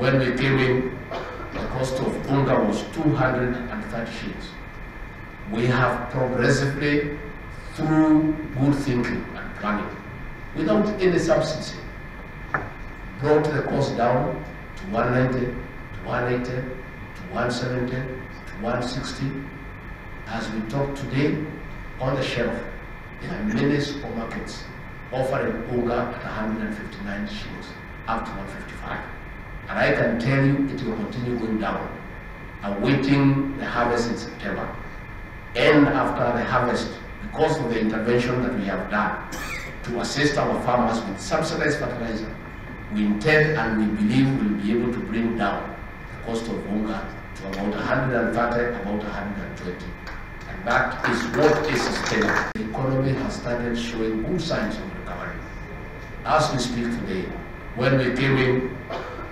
When we came in, the cost of Unga was 230 shillings. We have progressively, through good thinking and planning, without any subsidy, brought the cost down to 190, to 180, to 170, to 160. As we talk today, on the shelf, there are many supermarkets offering Unga at 159 shillings, up to 155. And I can tell you it will continue going down, awaiting the harvest in September. And after the harvest, because of the intervention that we have done to assist our farmers with subsidized fertilizer, we intend and we believe we'll be able to bring down the cost of Unga to about 130, about 120. And that is what is sustainable. The economy has started showing good signs of recovery. As we speak today, when we came in,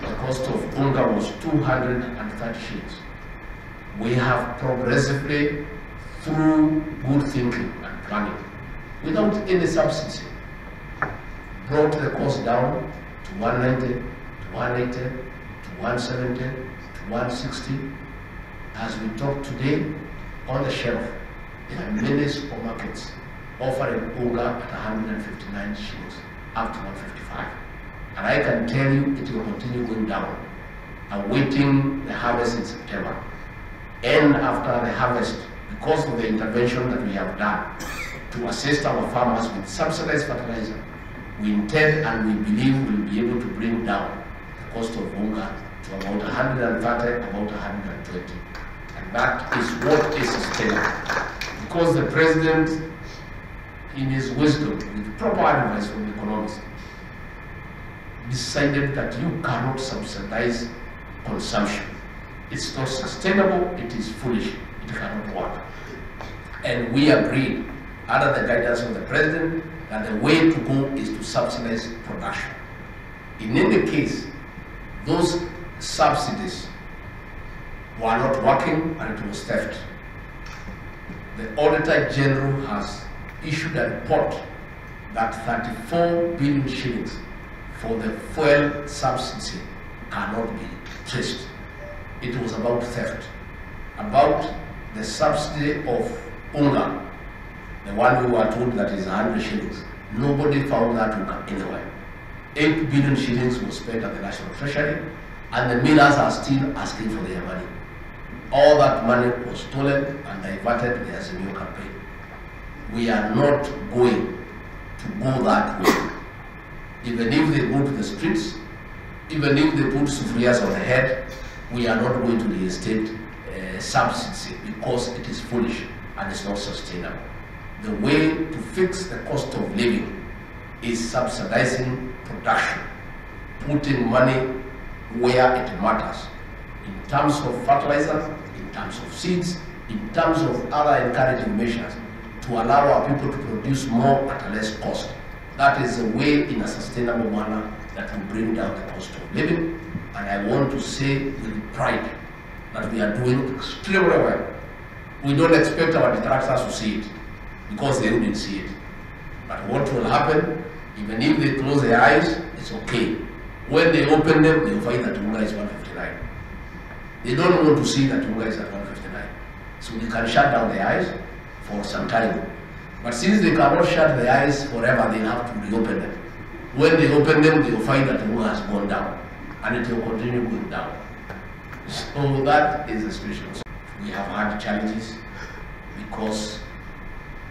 the cost of Unga was 230 shillings. We have progressively, through good thinking and planning, without any subsidy, brought the cost down to 190, to 180, to 170, to 160. As we talk today, on the shelf, there are many supermarkets offering Unga at 159 shillings, up to 155. And I can tell you it will continue going down, awaiting the harvest in September. And after the harvest, because of the intervention that we have done to assist our farmers with subsidized fertilizer, we intend and we believe we'll be able to bring down the cost of Unga to about 130, about 120. And that is what is sustainable. Because the President, in his wisdom, with proper advice from economists, decided that you cannot subsidize consumption. It's not sustainable, it is foolish, it cannot work. And we agreed, under the guidance of the President, that the way to go is to subsidize production. In any case, those subsidies were not working and it was theft. The Auditor General has issued a report that 34 billion shillings for the fuel subsidy cannot be traced. It was about theft. About the subsidy of Unga, the one we were told that is 100 shillings, nobody found that Unga anywhere. 8 billion shillings was spent at the National Treasury, and the millers are still asking for their money. All that money was stolen and diverted to the Azimio campaign. We are not going to go that way. Even if they go to the streets, even if they put sufrias on the head, we are not going to reinstate subsidy because it is foolish and it's not sustainable. The way to fix the cost of living is subsidizing production, putting money where it matters, in terms of fertilizer, in terms of seeds, in terms of other encouraging measures to allow our people to produce more at a less cost. That is a way, in a sustainable manner, that will bring down the cost of living. And I want to say with pride that we are doing extremely well. We don't expect our detractors to see it because they wouldn't see it. But what will happen, even if they close their eyes, it's okay. When they open them, they'll find that Unga is 159. They don't want to see that Unga is at 159. So they can shut down their eyes for some time. But since they cannot shut their eyes forever, they have to reopen them. When they open them, they will find that Unga has gone down, and it will continue going down. So that is the situation. We have had challenges because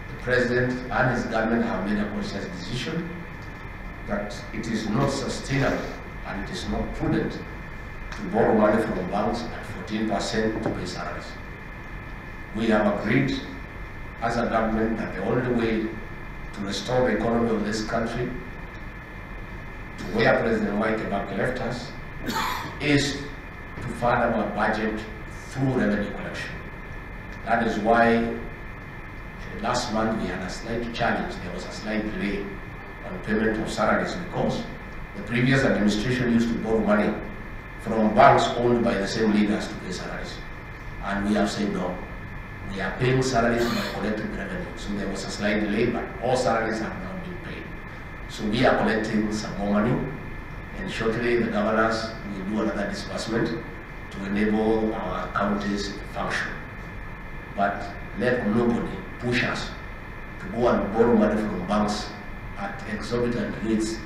the President and his government have made a conscious decision that it is not sustainable and it is not prudent to borrow money from banks at 14% to pay salaries. We have agreed as a government that the only way to restore the economy of this country to where President Kibaki left us is to fund our budget through revenue collection. That is why last month we had a slight challenge. There was a slight delay on payment of salaries because the previous administration used to borrow money from banks owned by the same leaders to pay salaries. And we have said no. We are paying salaries by collecting revenue. So there was a slight delay, but all salaries have now been paid. So we are collecting some more money And shortly, the governors will do another disbursement to enable our counties to function. But let nobody push us to go and borrow money from banks at exorbitant rates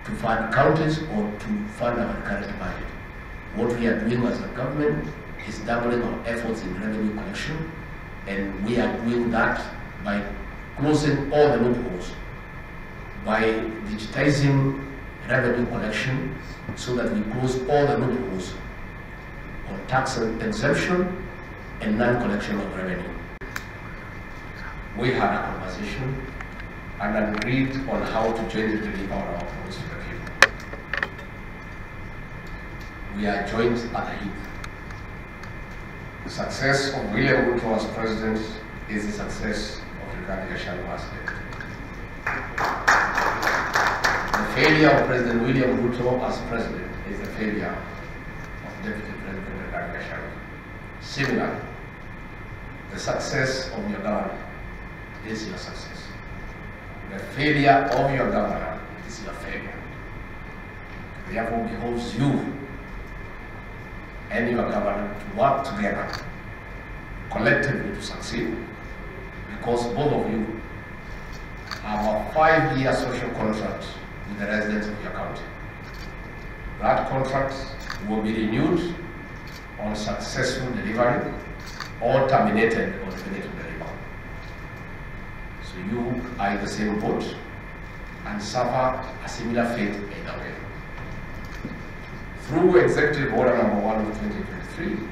to fund counties or to fund our current budget. What we are doing as a government is doubling our efforts in revenue collection, and we are doing that by closing all the loopholes, by digitizing revenue collection so that we close all the loopholes on tax exemption and non-collection of revenue. We had a conversation and agreed on how to jointly deliver our promise to the people. We are joined at the hip. The success of William Ruto as president is the success of Rigathi Gachagua as deputy. The failure of President William Ruto as president is the failure of Deputy President Rigathi Gachagua. Similarly, the success of your government is your success. The failure of your government is your failure. Therefore, it behoves you and your government to work together collectively to succeed, because both of you have a 5-year social contract with the residents of your county. That contract will be renewed on successful delivery or terminated on failure to deliver. So you are in the same boat and suffer a similar fate either way. Through Executive Order number 1 of 2023,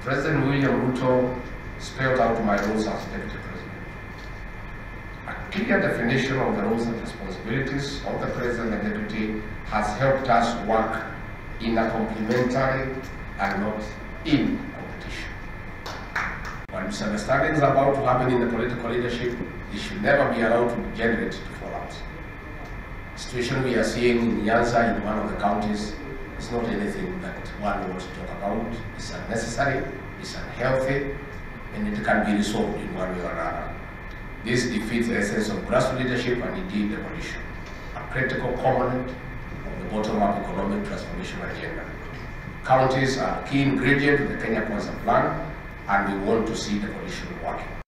President William Ruto spelled out my roles as Deputy President. A clear definition of the roles and responsibilities of the President and Deputy has helped us work in a complementary and not in competition. When misunderstandings are about to happen in the political leadership, it should never be allowed to degenerate to fallout. The situation we are seeing in Nyanza, in one of the counties, is not anything that one wants to talk about. It's unnecessary, it's unhealthy, and it can be resolved in one way or another. This defeats the essence of grassroots leadership and indeed devolution, a critical component of the bottom-up economic transformation agenda. Counties are a key ingredient of the Kenya Kwanza plan, and we want to see devolution working.